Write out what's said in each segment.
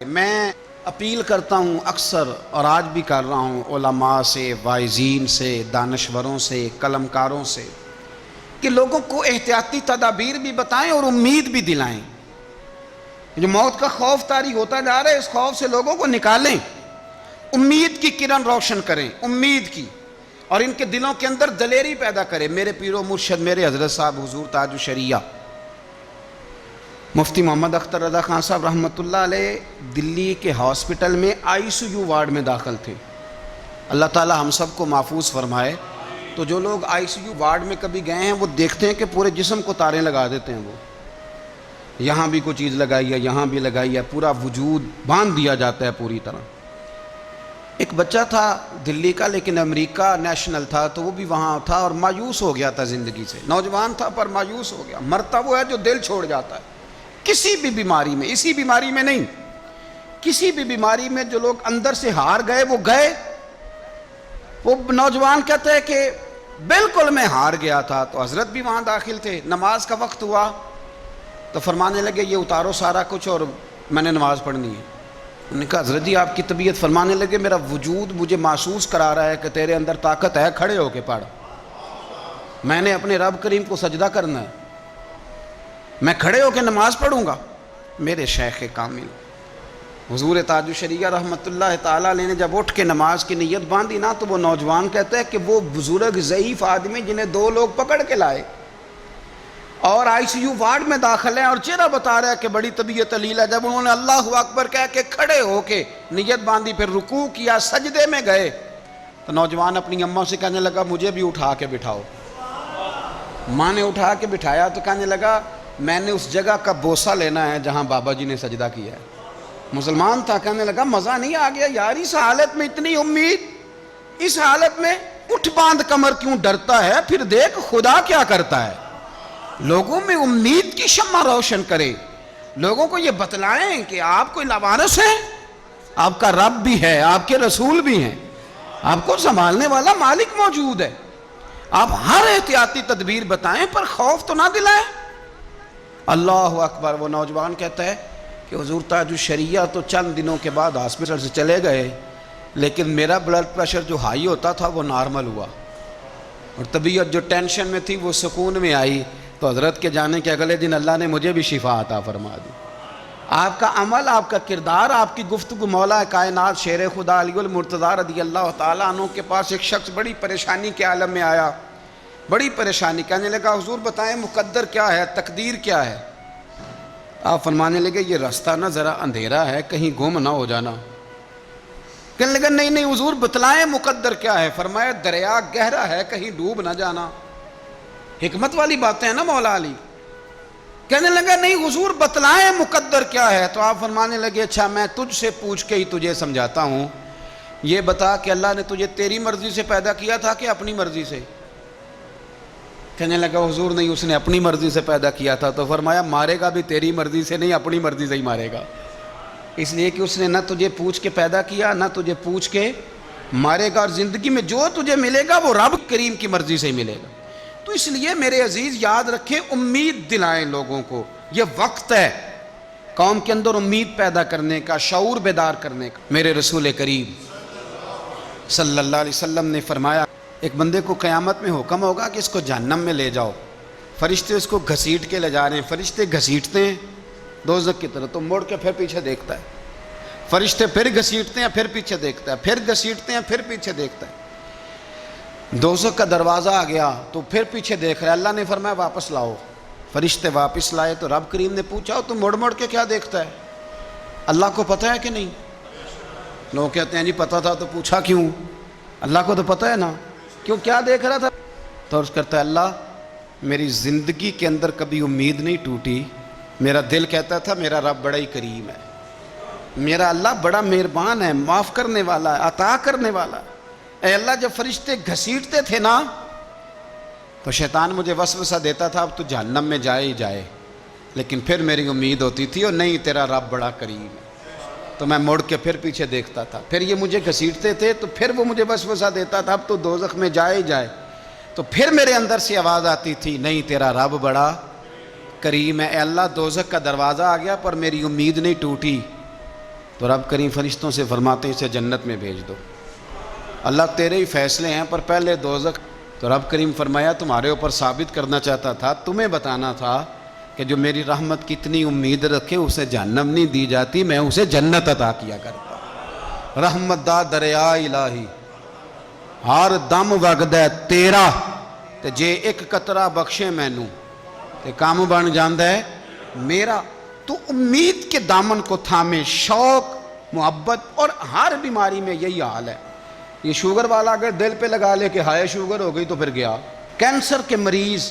میں اپیل کرتا ہوں اکثر اور آج بھی کر رہا ہوں علماء سے، واعظین سے، دانشوروں سے، قلمکاروں سے کہ لوگوں کو احتیاطی تدابیر بھی بتائیں اور امید بھی دلائیں۔ جو موت کا خوف طاری ہوتا جا رہا ہے، اس خوف سے لوگوں کو نکالیں، امید کی کرن روشن کریں، امید کی، اور ان کے دلوں کے اندر دلیری پیدا کریں۔ میرے پیر و مرشد میرے حضرت صاحب حضور تاج الشریعہ مفتی محمد اختر رضا خان صاحب رحمۃ اللہ علیہ دلی کے ہاسپٹل میں ICU وارڈ میں داخل تھے۔ اللہ تعالی ہم سب کو محفوظ فرمائے۔ تو جو لوگ ICU وارڈ میں کبھی گئے ہیں وہ دیکھتے ہیں کہ پورے جسم کو تاریں لگا دیتے ہیں، وہ یہاں بھی کوئی چیز لگائی ہے، یہاں بھی لگائی ہے، پورا وجود باندھ دیا جاتا ہے پوری طرح۔ ایک بچہ تھا دلی کا لیکن امریکہ نیشنل تھا، تو وہ بھی وہاں تھا اور مایوس ہو گیا تھا زندگی سے۔ نوجوان تھا پر مایوس ہو گیا۔ مرتا وہ ہے جو دل چھوڑ جاتا ہے کسی بھی بیماری میں، اسی بیماری میں نہیں، کسی بھی بیماری میں جو لوگ اندر سے ہار گئے وہ گئے۔ وہ نوجوان کہتا ہے کہ بالکل میں ہار گیا تھا۔ تو حضرت بھی وہاں داخل تھے، نماز کا وقت ہوا تو فرمانے لگے یہ اتارو سارا کچھ اور میں نے نماز پڑھنی ہے۔ انہوں نے کہا حضرت جی آپ کی طبیعت، فرمانے لگے میرا وجود مجھے محسوس کرا رہا ہے کہ تیرے اندر طاقت ہے، کھڑے ہو کے پڑھ، میں نے اپنے رب کریم کو سجدہ کرنا ہے، میں کھڑے ہو کے نماز پڑھوں گا۔ میرے شیخ کامل حضور تاج الشریعہ رحمۃ اللہ تعالیٰ علیہ نے جب اٹھ کے نماز کی نیت باندھی نا، تو وہ نوجوان کہتا ہے کہ وہ بزرگ ضعیف آدمی جنہیں 2 لوگ پکڑ کے لائے اور ICU وارڈ میں داخل ہیں اور چہرہ بتا رہا ہے کہ بڑی طبیعت علیل ہے، جب انہوں نے اللہ اکبر کہہ کے کھڑے ہو کے نیت باندھی، پھر رکوع کیا، سجدے میں گئے، تو نوجوان اپنی اماں سے کہنے لگا مجھے بھی اٹھا کے بٹھاؤ۔ ماں نے اٹھا کے بٹھایا تو کہنے لگا میں نے اس جگہ کا بوسہ لینا ہے جہاں بابا جی نے سجدہ کیا ہے۔ مسلمان تھا، کہنے لگا مزہ نہیں آ گیا یار، اس حالت میں اتنی امید، اس حالت میں اٹھ باندھ کمر کیوں ڈرتا ہے، پھر دیکھ خدا کیا کرتا ہے۔ لوگوں میں امید کی شمع روشن کرے، لوگوں کو یہ بتلائیں کہ آپ کوئی لاوارث ہے، آپ کا رب بھی ہے، آپ کے رسول بھی ہیں، آپ کو سنبھالنے والا مالک موجود ہے۔ آپ ہر احتیاطی تدبیر بتائیں پر خوف تو نہ دلائیں۔ اللہ اکبر۔ وہ نوجوان کہتا ہے کہ حضور تاج الشریعہ تو چند دنوں کے بعد ہاسپٹل سے چلے گئے، لیکن میرا بلڈ پریشر جو ہائی ہوتا تھا وہ نارمل ہوا، اور طبیعت جو ٹینشن میں تھی وہ سکون میں آئی۔ تو حضرت کے جانے کے اگلے دن اللہ نے مجھے بھی شفا عطا فرما دی۔ آپ کا عمل، آپ کا کردار، آپ کی گفتگو، مولا کائنات شیر خدا علی المرتضیٰ رضی اللہ تعالیٰ عنہ کے پاس ایک شخص بڑی پریشانی کے عالم میں آیا، بڑی پریشانی، کہنے لگا حضور بتائیں مقدر کیا ہے، تقدیر کیا ہے۔ آپ فرمانے لگے یہ راستہ نا ذرا اندھیرا ہے، کہیں گم نہ ہو جانا۔ کہنے لگا نہیں نہیں حضور بتلائیں مقدر کیا ہے۔ فرمایا دریا گہرا ہے، کہیں ڈوب نہ جانا۔ حکمت والی باتیں ہیں نا مولا علی۔ کہنے لگا نہیں حضور بتلائیں مقدر کیا ہے۔ تو آپ فرمانے لگے اچھا میں تجھ سے پوچھ کے ہی تجھے سمجھاتا ہوں، یہ بتا کہ اللہ نے تجھے تیری مرضی سے پیدا کیا تھا کہ اپنی مرضی سے؟ کہنے لگا حضور نہیں، اس نے اپنی مرضی سے پیدا کیا تھا۔ تو فرمایا مارے گا بھی تیری مرضی سے نہیں، اپنی مرضی سے ہی مارے گا، اس لیے کہ اس نے نہ تجھے پوچھ کے پیدا کیا نہ تجھے پوچھ کے مارے گا، اور زندگی میں جو تجھے ملے گا وہ رب کریم کی مرضی سے ہی ملے گا۔ تو اس لیے میرے عزیز یاد رکھیں، امید دلائیں لوگوں کو، یہ وقت ہے قوم کے اندر امید پیدا کرنے کا، شعور بیدار کرنے کا۔ میرے رسول کریم صلی اللہ علیہ وسلم نے فرمایا ایک بندے کو قیامت میں حکم ہوگا کہ اس کو جہنم میں لے جاؤ، فرشتے اس کو گھسیٹ کے لے جا رہے ہیں، فرشتے گھسیٹتے ہیں دوزخ کی طرف، تو مڑ کے پھر پیچھے دیکھتا ہے، فرشتے پھر گھسیٹتے ہیں پھر پیچھے دیکھتا ہے، پھر گھسیٹتے ہیں پھر پیچھے دیکھتا ہے، دوزخ کا دروازہ آ گیا تو پھر پیچھے دیکھ رہا ہے۔ اللہ نے فرمایا واپس لاؤ، فرشتے واپس لائے تو رب کریم نے پوچھا تو مڑ مڑ کے کیا دیکھتا ہے؟ اللہ کو پتہ ہے کہ نہیں؟ لوگ کہتے ہیں جی پتہ تھا تو پوچھا کیوں؟ اللہ کو تو پتہ ہے نا، کیوں کیا دیکھ رہا تھا؟ تو عرض کرتا ہے اللہ میری زندگی کے اندر کبھی امید نہیں ٹوٹی، میرا دل کہتا تھا میرا رب بڑا ہی کریم ہے، میرا اللہ بڑا مہربان ہے، معاف کرنے والا ہے، عطا کرنے والا ہے۔ اے اللہ جب فرشتے گھسیٹتے تھے نا تو شیطان مجھے وسوسہ دیتا تھا اب تو جہنم میں جائے ہی جائے، لیکن پھر میری امید ہوتی تھی اور نہیں تیرا رب بڑا کریم ہے، تو میں مڑ کے پھر پیچھے دیکھتا تھا، پھر یہ مجھے گھسیٹتے تھے تو پھر وہ مجھے وسوسہ دیتا تھا اب تو دوزخ میں جائے ہی جائے، تو پھر میرے اندر سے آواز آتی تھی نہیں تیرا رب بڑا کریم ہے۔ اے اللہ دوزخ کا دروازہ آ گیا پر میری امید نہیں ٹوٹی، تو رب کریم فرشتوں سے فرماتے ہیں اسے جنت میں بھیج دو، اللہ تیرے ہی فیصلے ہیں، پر پہلے دوزخ۔ تو رب کریم فرمایا تمہارے اوپر ثابت کرنا چاہتا تھا، تمہیں بتانا تھا کہ جو میری رحمت کی اتنی امید رکھے اسے جہنم نہیں دی جاتی، میں اسے جنت عطا کیا کرتا۔ رحمت دا دریا الہی ہر دم وگدا ہے تیرا، تے جے ایک قطرہ بخشے مینوں تے کام بن جاندا ہے میرا۔ تو امید کے دامن کو تھامے، شوق، محبت، اور ہر بیماری میں یہی حال ہے۔ یہ شوگر والا اگر دل پہ لگا لے کہ ہائے شوگر ہو گئی تو پھر گیا۔ کینسر کے مریض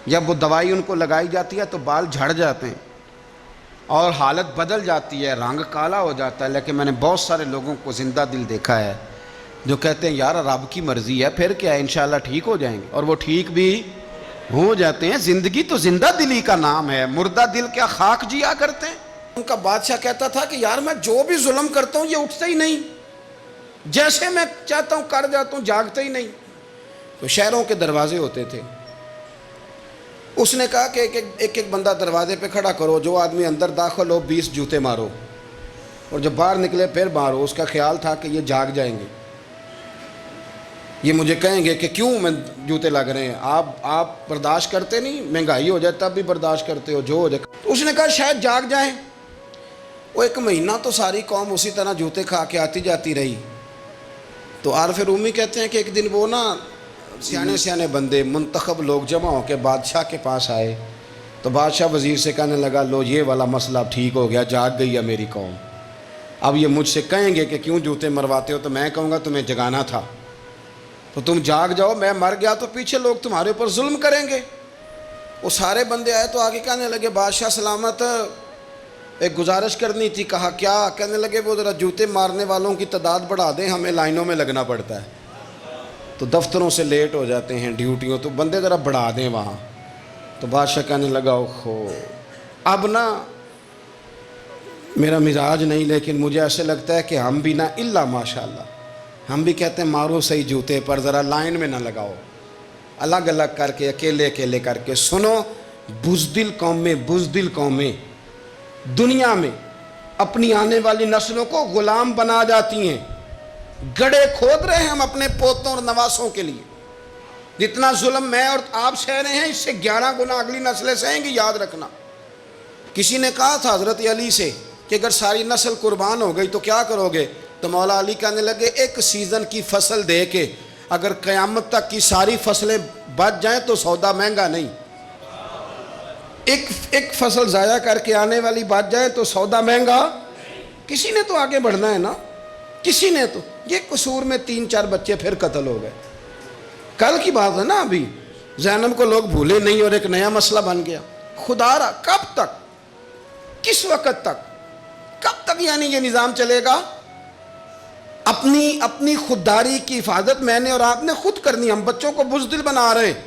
جب وہ دوائی ان کو لگائی جاتی ہے تو بال جھڑ جاتے ہیں اور حالت بدل جاتی ہے، رنگ کالا ہو جاتا ہے، لیکن میں نے بہت سارے لوگوں کو زندہ دل دیکھا ہے جو کہتے ہیں یار رب کی مرضی ہے، پھر کیا ہے انشاءاللہ ٹھیک ہو جائیں گے، اور وہ ٹھیک بھی ہو جاتے ہیں۔ زندگی تو زندہ دلی کا نام ہے، مردہ دل کیا خاک جیا کرتے ہیں۔ ان کا بادشاہ کہتا تھا کہ یار میں جو بھی ظلم کرتا ہوں یہ اٹھتا ہی نہیں، جیسے میں چاہتا ہوں کر جاتا ہوں، جاگتا ہی نہیں۔ تو شہروں کے دروازے ہوتے تھے، اس نے کہا کہ ایک ایک بندہ دروازے پہ کھڑا کرو، جو آدمی اندر داخل ہو 20 جوتے مارو، اور جب باہر نکلے پھر مارو۔ اس کا خیال تھا کہ یہ جاگ جائیں گے، یہ مجھے کہیں گے کہ کیوں میں جوتے لگ رہے ہیں، آپ برداشت کرتے نہیں، مہنگائی ہو جائے تب بھی برداشت کرتے ہو، جو ہو جائے۔ تو اس نے کہا شاید جاگ جائیں۔ وہ 1 مہینہ تو ساری قوم اسی طرح جوتے کھا کے آتی جاتی رہی۔ تو عارف رومی کہتے ہیں کہ ایک دن وہ نا سیانے بندے منتخب لوگ جمع ہو کے بادشاہ کے پاس آئے، تو بادشاہ وزیر سے کہنے لگا لو یہ والا مسئلہ اب ٹھیک ہو گیا، جاگ گئی ہے میری قوم، اب یہ مجھ سے کہیں گے کہ کیوں جوتے مرواتے ہو تو میں کہوں گا تمہیں جگانا تھا، تو تم جاگ جاؤ، میں مر گیا تو پیچھے لوگ تمہارے اوپر ظلم کریں گے۔ وہ سارے بندے آئے تو آگے کہنے لگے بادشاہ سلامت، ایک گزارش کرنی تھی۔ کہا کیا؟ کہنے لگے وہ ذرا جوتے مارنے والوں کی تعداد بڑھا دیں، ہمیں لائنوں میں لگنا پڑتا ہے، تو دفتروں سے لیٹ ہو جاتے ہیں، ڈیوٹیوں، تو بندے ذرا بڑھا دیں وہاں۔ تو بادشاہ کہنے لگا اوہو اب نا میرا مزاج نہیں، لیکن مجھے ایسے لگتا ہے کہ ہم بھی نا الا ماشاء اللہ، ہم بھی کہتے ہیں مارو صحیح جوتے پر، ذرا لائن میں نہ لگاؤ، الگ الگ کر کے، اکیلے اکیلے کر کے۔ سنو، بزدل قومیں دنیا میں اپنی آنے والی نسلوں کو غلام بنا جاتی ہیں۔ گڑھے کھود رہے ہیں ہم اپنے پوتوں اور نواسوں کے لیے۔ جتنا ظلم میں اور آپ سہ رہے ہیں اس سے 11 گنا اگلی نسلیں سہیں گی، یاد رکھنا۔ کسی نے کہا تھا حضرت علی سے کہ اگر ساری نسل قربان ہو گئی تو کیا کرو گے؟ تو مولا علی کہنے لگے ایک سیزن کی فصل دے کے اگر قیامت تک کی ساری فصلیں بچ جائیں تو سودا مہنگا نہیں، ایک فصل ضائع کر کے آنے والی بچ جائے تو سودا مہنگا۔ کسی نے تو آگے بڑھنا ہے نا، کسی نے تو۔ یہ قصور میں 3-4 بچے پھر قتل ہو گئے، کل کی بات ہے نا، ابھی زینب کو لوگ بھولے نہیں اور ایک نیا مسئلہ بن گیا۔ خدا را کب تک، کس وقت تک، کب تک یعنی یہ نظام چلے گا؟ اپنی خودداری کی حفاظت میں نے اور آپ نے خود کرنی۔ ہم بچوں کو بزدل بنا رہے ہیں۔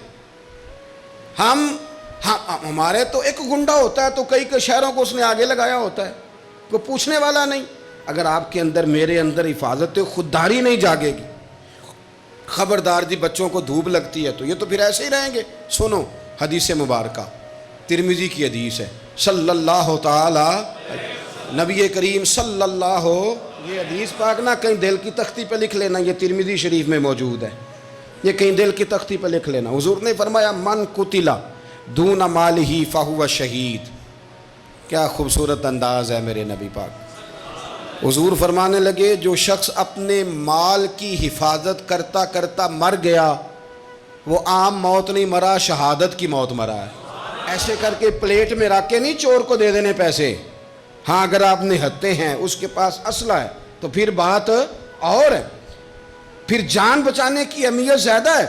ہمارے تو ایک گنڈا ہوتا ہے تو کئی شہروں کو اس نے آگے لگایا ہوتا ہے، کوئی پوچھنے والا نہیں۔ اگر آپ کے اندر میرے اندر حفاظت خودداری نہیں جاگے گی، خبردار جی بچوں کو دھوپ لگتی ہے تو یہ تو پھر ایسے ہی رہیں گے۔ سنو حدیث مبارکہ، ترمذی کی حدیث ہے، صلی اللہ تعالی نبی کریم صلی اللہ، یہ حدیث پاک نہ کہیں دل کی تختی پہ لکھ لینا، یہ ترمذی شریف میں موجود ہے، یہ کہیں دل کی تختی پہ لکھ لینا۔ حضور نے فرمایا من قتل دون مالہ فہو شہید۔ کیا خوبصورت انداز ہے میرے نبی پاک۔ حضور فرمانے لگے جو شخص اپنے مال کی حفاظت کرتا کرتا مر گیا وہ عام موت نہیں مرا، شہادت کی موت مرا ہے۔ ایسے کر کے پلیٹ میں رکھ کے نہیں چور کو دے دینے پیسے۔ ہاں اگر آپ نہتے ہیں، اس کے پاس اسلحہ ہے تو پھر بات اور ہے، پھر جان بچانے کی اہمیت زیادہ ہے،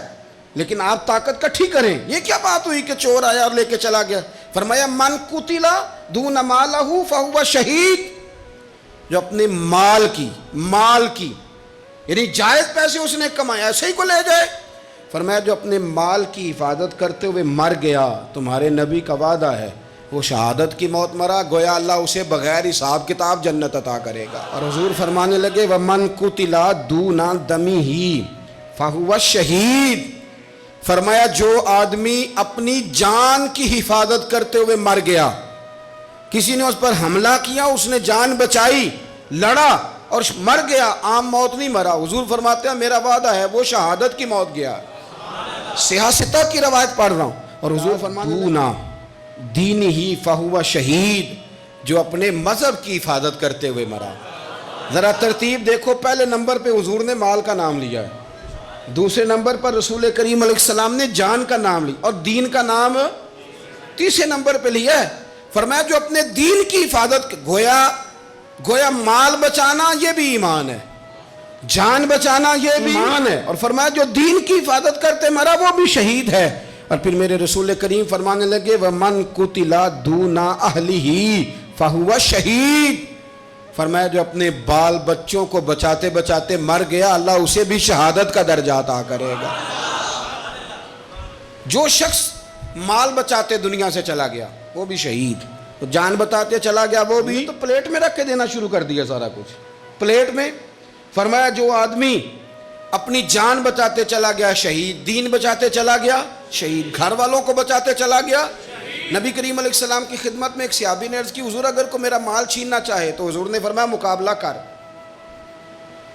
لیکن آپ طاقت کٹھی کریں۔ یہ کیا بات ہوئی کہ چور آیا اور لے کے چلا گیا؟ فرمایا من قتل دون مالہ فہو شہید، جو اپنے مال کی یعنی جائز پیسے اس نے کمائے ایسے ہی کو لے جائے۔ فرمایا جو اپنے مال کی حفاظت کرتے ہوئے مر گیا، تمہارے نبی کا وعدہ ہے وہ شہادت کی موت مرا، گویا اللہ اسے بغیر حساب کتاب جنت عطا کرے گا۔ اور حضور فرمانے لگے وَمَنْ قُتِلَ دُونَ دَمِهِ فَهُوَ شہید۔ فرمایا جو آدمی اپنی جان کی حفاظت کرتے ہوئے مر گیا، کسی نے اس پر حملہ کیا، اس نے جان بچائی، لڑا اور مر گیا، عام موت نہیں مرا. حضور فرماتے ہیں میرا وعدہ ہے وہ شہادت کی موت گیا. صحیح ستہ کی روایت پڑھ رہا ہوں. اور حضور فرمانا دین ہی فہو شہید، جو اپنے مذہب کی حفاظت کرتے ہوئے مرا. ذرا ترتیب دیکھو، پہلے نمبر پہ حضور نے مال کا نام لیا ہے، دوسرے نمبر پر رسول کریم علیہ السلام نے جان کا نام لیا، اور دین کا نام تیسرے نمبر پہ لیا ہے. فرمایا جو اپنے دین کی حفاظت، گویا مال بچانا یہ بھی ایمان ہے، جان بچانا یہ بھی ایمان ہے. اور فرمایا جو دین کی حفاظت کرتے مرا وہ بھی شہید ہے. اور پھر میرے رسول کریم فرمانے لگے وَمَنْ قُتِلَ دُونَ أَهْلِهِ فَهُوَ شَهِيدٌ. فرمایا جو اپنے بال بچوں کو بچاتے بچاتے مر گیا، اللہ اسے بھی شہادت کا درجہ عطا کرے گا. جو شخص مال بچاتے دنیا سے چلا گیا وہ بھی شہید، جان بتاتے چلا گیا وہ بھی. تو پلیٹ میں رکھ کے دینا شروع کر دیا سارا کچھ پلیٹ میں. فرمایا جو آدمی اپنی جان بچاتے چلا گیا شہید، دین بچاتے چلا گیا شہید، گھر والوں کو بچاتے چلا گیا. نبی کریم علیہ السلام کی خدمت میں ایک صحابی نے عرض کی حضور اگر کو میرا مال چھیننا چاہے تو حضور نے فرمایا مقابلہ کر.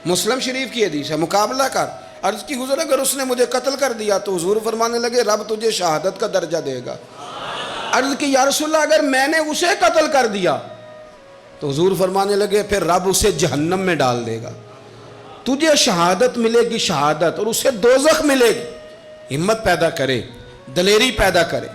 مسلم شریف کی حدیث ہے، مقابلہ کر. عرض کی حضور اگر اس نے مجھے قتل کر دیا تو حضور فرمانے لگے رب تجھے شہادت کا درجہ دے گا. عرض کی یا رسول اللہ اگر میں نے اسے قتل کر دیا تو حضور فرمانے لگے پھر رب اسے جہنم میں ڈال دے گا. تجھے شہادت ملے گی، شہادت، اور اسے دوزخ ملے گی. ہمت پیدا کرے، دلیری پیدا کرے.